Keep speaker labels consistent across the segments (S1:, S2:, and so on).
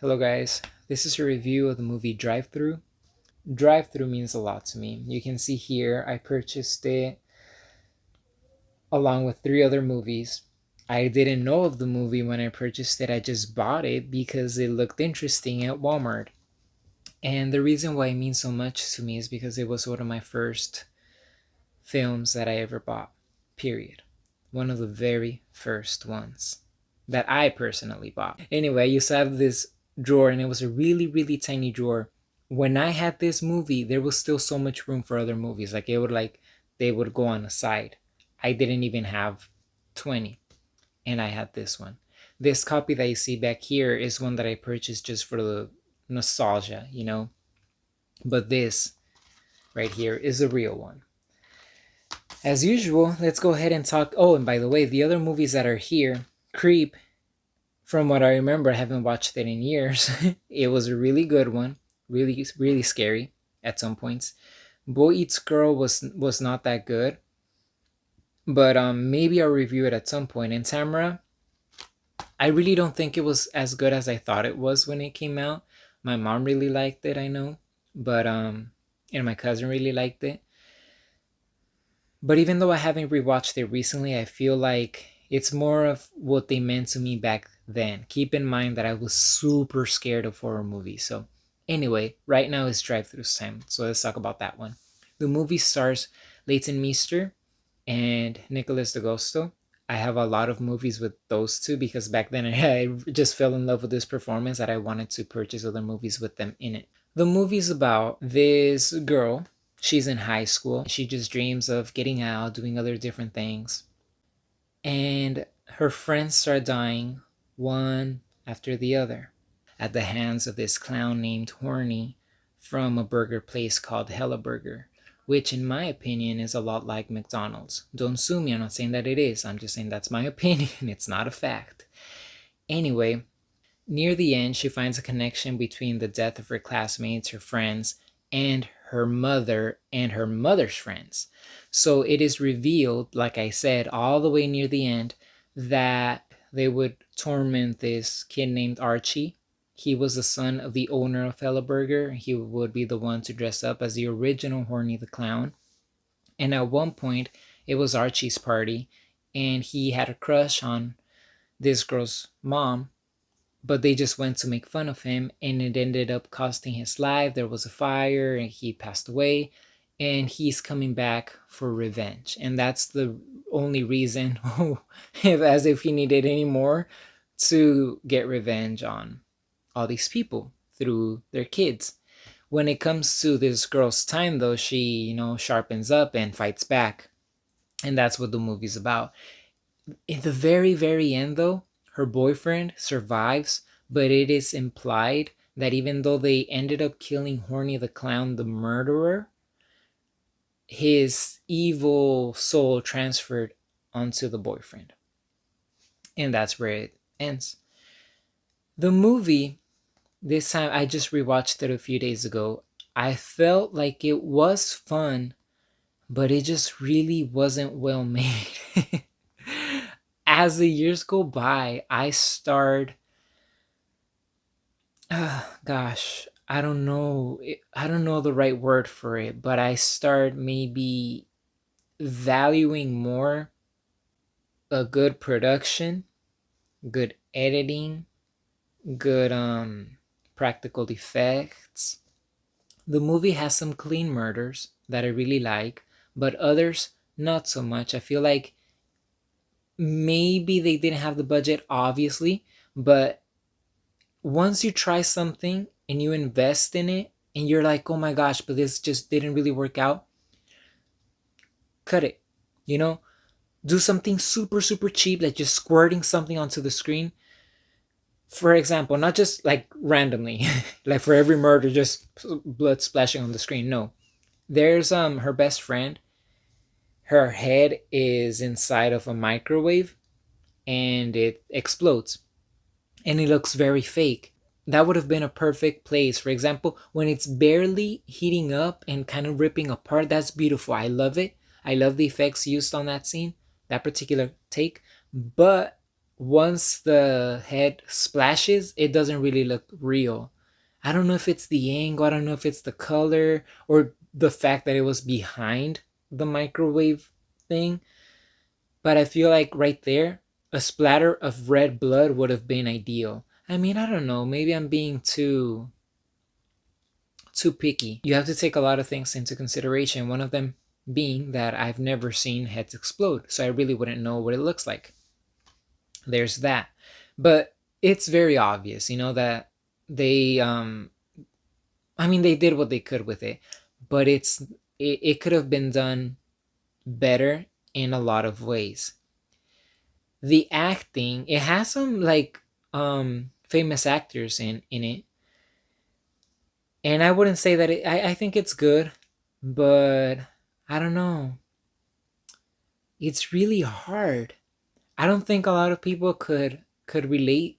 S1: Hello guys, this is a review of the movie Thru. Thru means a lot to me. You can see here I purchased it along with three other movies. I didn't know of the movie when I purchased it, I just bought it because it looked interesting at Walmart. And the reason why it means so much to me is because it was one of my first films that I ever bought, period. One of the very first ones that I personally bought. Anyway, I used to have this drawer and it was a really tiny drawer. When I had this movie, there was still so much room for other movies. They would go on the side. I didn't even have 20 and I had this one. This copy that you see back here is one that I purchased just for the nostalgia, But this right here is a real one. As usual, let's go ahead and talk. Oh, and by the way, the other movies that are here, Creep, from what I remember, I haven't watched it in years. It was a really good one, really scary at some points. Boy Eats Girl was not that good, but maybe I'll review it at some point. And Tamara, I really don't think it was as good as I thought it was when it came out. My mom really liked it, I know, but and my cousin really liked it. But even though I haven't rewatched it recently, I feel like it's more of what they meant to me back then. Keep in mind that I was super scared of horror movies. So anyway, right now is drive-throughs time. So let's talk about that one. The movie stars Leighton Meester and Nicholas D'Agosto. I have a lot of movies with those two because back then I just fell in love with this performance that I wanted to purchase other movies with them in it. The movie's about this girl. She's in high school. She just dreams of getting out, doing other different things. And her friends start dying one after the other at the hands of this clown named Horny from a burger place called Hella Burger, which in my opinion is a lot like McDonald's. Don't sue me, I'm not saying that it is. I'm just saying that's my opinion. It's not a fact. Anyway, near the end, she finds a connection between the death of her classmates, her friends, and her mother and her mother's friends. So it is revealed, like I said, all the way near the end, that they would torment this kid named Archie. He was the son of the owner of Hella Burger. He would be the one to dress up as the original Horny the Clown. And at one point, it was Archie's party, and he had a crush on this girl's mom, but they just went to make fun of him, and it ended up costing his life. There was a fire and he passed away, and he's coming back for revenge. And that's the only reason, as if he needed any more, to get revenge on all these people through their kids. When it comes to this girl's time, though, she, sharpens up and fights back. And that's what the movie's about. In the very end, though, her boyfriend survives, but it is implied that even though they ended up killing Horny the Clown, the murderer, his evil soul transferred onto the boyfriend. And that's where it ends. The movie, this time I just rewatched it a few days ago. I felt like it was fun, but it just really wasn't well made. As the years go by, I start, I don't know the right word for it, but I start maybe valuing more a good production, good editing, good practical effects. The movie has some clean murders that I really like, but others not so much. I feel like maybe they didn't have the budget, obviously, but once you try something and you invest in it and you're like, oh my gosh, but this just didn't really work out, cut it. Do something super cheap, like just squirting something onto the screen. For example, not just like randomly, like for every murder, just blood splashing on the screen. No, there's her best friend. Her head is inside of a microwave and it explodes. And it looks very fake. That would have been a perfect place. For example, when it's barely heating up and kind of ripping apart, that's beautiful. I love it. I love the effects used on that scene, that particular take. But once the head splashes, it doesn't really look real. I don't know if it's the angle, I don't know if it's the color or the fact that it was behind the microwave thing, but I feel like right there, a splatter of red blood would have been ideal. I mean, I don't know, maybe I'm being too picky. You have to take a lot of things into consideration, one of them being that I've never seen heads explode, so I really wouldn't know what it looks like. There's that. But it's very obvious, that they I mean they did what they could with it, but it could have been done better in a lot of ways. The acting, it has some like famous actors in it, and I wouldn't say that I think it's good, but I don't know. It's really hard. I don't think a lot of people could relate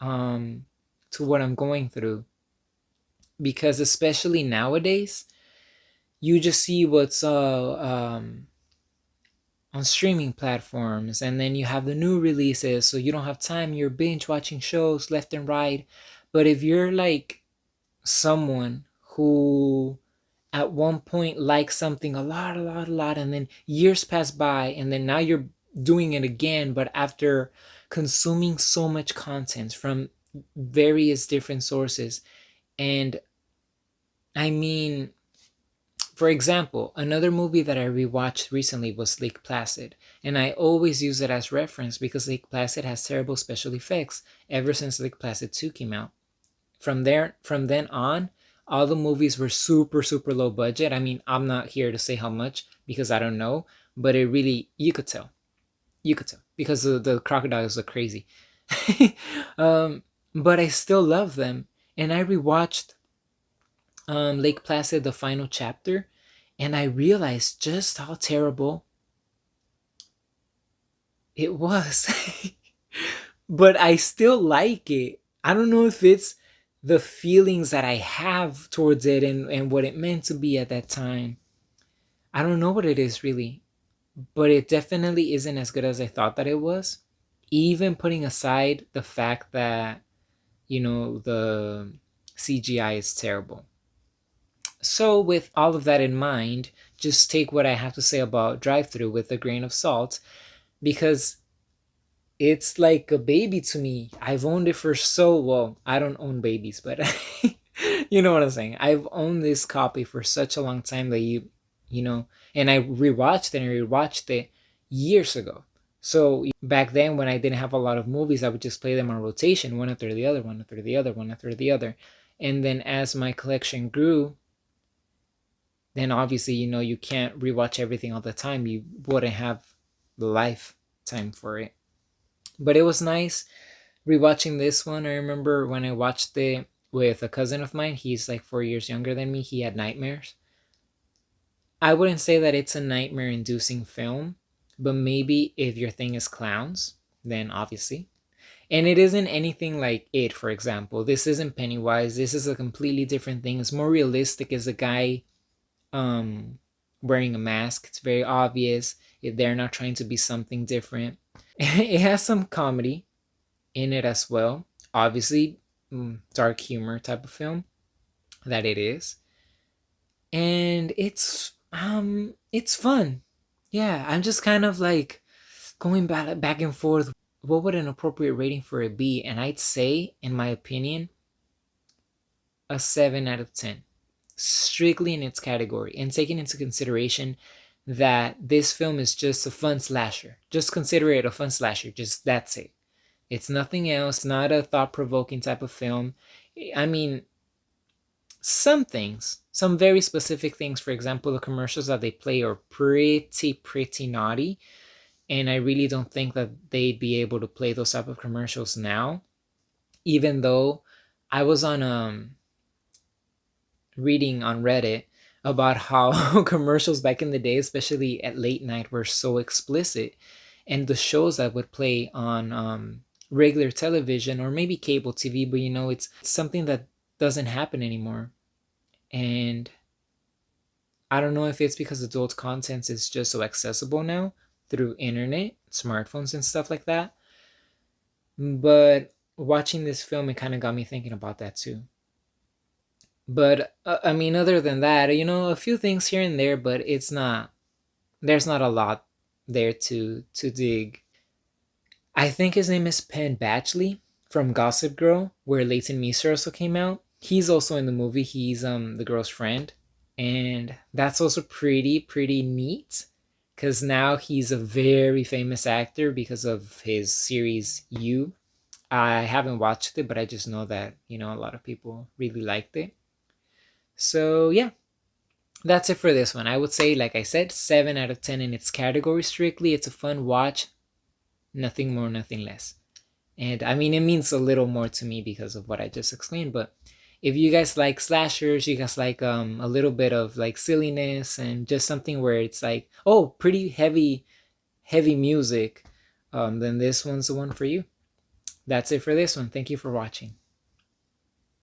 S1: um to what I'm going through, because especially nowadays you just see what's on streaming platforms, and then you have the new releases, so you don't have time, you're binge watching shows left and right. But if you're like someone who at one point liked something a lot, and then years pass by, and then now you're doing it again, but after consuming so much content from various different sources. And I mean, for example, another movie that I rewatched recently was Lake Placid, and I always use it as reference because Lake Placid has terrible special effects ever since Lake Placid 2 came out. From then on, all the movies were super low budget. I mean, I'm not here to say how much because I don't know, but it really, you could tell because the crocodiles look crazy. But I still love them, and I rewatched Lake Placid, the final chapter, and I realized just how terrible it was. But I still like it. I don't know if it's the feelings that I have towards it, and what it meant to be at that time. I don't know what it is really, but it definitely isn't as good as I thought that it was. Even putting aside the fact that, the CGI is terrible. So, with all of that in mind, just take what I have to say about Drive Thru with a grain of salt, because it's like a baby to me. I've owned it for so well. I don't own babies, but you know what I'm saying. I've owned this copy for such a long time that and I rewatched it years ago. So back then, when I didn't have a lot of movies, I would just play them on rotation, one after the other, one after the other, one after the other. And then as my collection grew, then obviously, you can't rewatch everything all the time. You wouldn't have the lifetime for it. But it was nice rewatching this one. I remember when I watched it with a cousin of mine. He's like 4 years younger than me. He had nightmares. I wouldn't say that it's a nightmare inducing film, but maybe if your thing is clowns, then obviously. And it isn't anything like It, for example. This isn't Pennywise. This is a completely different thing. It's more realistic. It's a guy wearing a mask. It's very obvious if they're not trying to be something different. It has some comedy in it as well. Obviously, dark humor type of film that it is. And it's fun. Yeah, I'm just kind of like going back and forth. What would an appropriate rating for it be? And I'd say, in my opinion, a 7 out of 10. Strictly in its category, and taking into consideration that this film is just a fun slasher. Just consider it a fun slasher. Just that's it. It's nothing else. Not a thought-provoking type of film. I mean, some things, some very specific things, for example, the commercials that they play are pretty naughty, and I really don't think that they'd be able to play those type of commercials now, even though I was on reading on Reddit about how commercials back in the day, especially at late night, were so explicit, and the shows that would play on regular television or maybe cable TV, but it's something that doesn't happen anymore. And I don't know if it's because adult content is just so accessible now through internet, smartphones, and stuff like that. But watching this film, it kind of got me thinking about that too. But I mean, other than that, a few things here and there, but there's not a lot there to dig. I think his name is Penn Badgley from Gossip Girl, where Leighton Meester also came out. He's also in the movie. He's the girl's friend, and that's also pretty neat because now he's a very famous actor because of his series You. I haven't watched it, but I just know that a lot of people really liked it. So yeah, that's it for this one. I would say, like I said, 7 out of 10 in its category strictly. It's a fun watch, nothing more, nothing less. And I mean, it means a little more to me because of what I just explained. But if you guys like slashers, you guys like a little bit of like silliness and just something where it's like, oh, pretty heavy music, then this one's the one for you. That's it for this one. Thank you for watching.